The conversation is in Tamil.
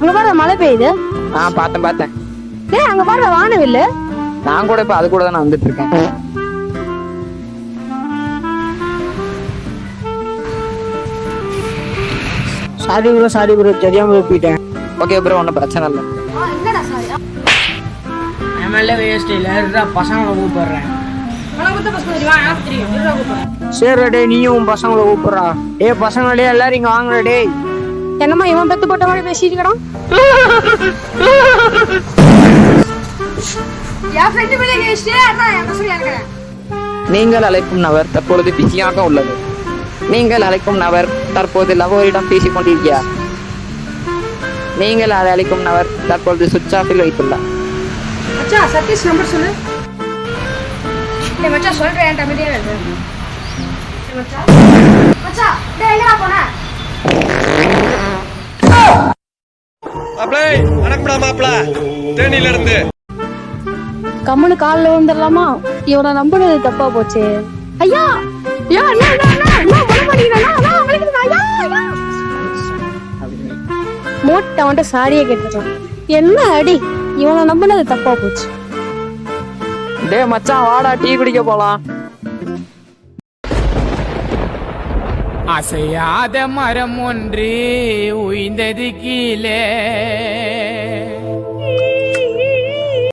அங்க பாரு மழை பெய்யுது. பார்த்தேன். ஏய் அங்க பாரு வானவில்லு. நான் கூட இப்ப அது கூட தான் வந்துட்டு இருக்கேன். சாரி ப்ரோ தெரியாம போயிட்டேன். ஓகே ப்ரோ, ஒன்றும் பிரச்சனை இல்லை. என்னடா சாரி? எம்எல்ஏ வேஸ்ட் இல்ல, பசங்களை கூப்பிடுறேன். சரி டே, நீயும் பசங்களை கூப்பிடுறா. பசங்களே எல்லாரும் இங்க வாங்குற டே. என்னம்மா இவன் பெத்து போட்ட மாதிரி பேசிட்டு இருக்கான்? நீங்கள் அழைக்கும் நபர் தற்பொழுது பிஸியாக உள்ளது. நீங்கள் அழைக்கும் நபர் தற்போது லவோரிடம் பேசிக் கொண்டிருக்கிறார். நீங்கள் அதை அழைக்கும் நபர் தற்பொழுது சுவிட்ச் ஆஃபில் வைத்துள்ளார். சதீஷ் நம்பர் சொல்லு. மச்சான் சொல்றேன், என்கிட்ட அமைதியா இரு. மச்சான் டேய் எங்கடா போன? மாப்ளே வணக்கம்டா மாப்ள, தேனில இருந்து. கம்முனு கால்ல விழுந்துடலாமா? இவனை நம்பினது தப்பா போச்சு. ஐயா ஐயா மோட்டை வந்துட்டு சாரியை கேட்டுருக்கான். என்ன அடி, இவனை நம்பினது தப்பா போச்சு. டே மச்சான் வாடா, டீ குடிக்க போலாம். அசையாத மரம் ஒன்று உய்ந்தது கீழே,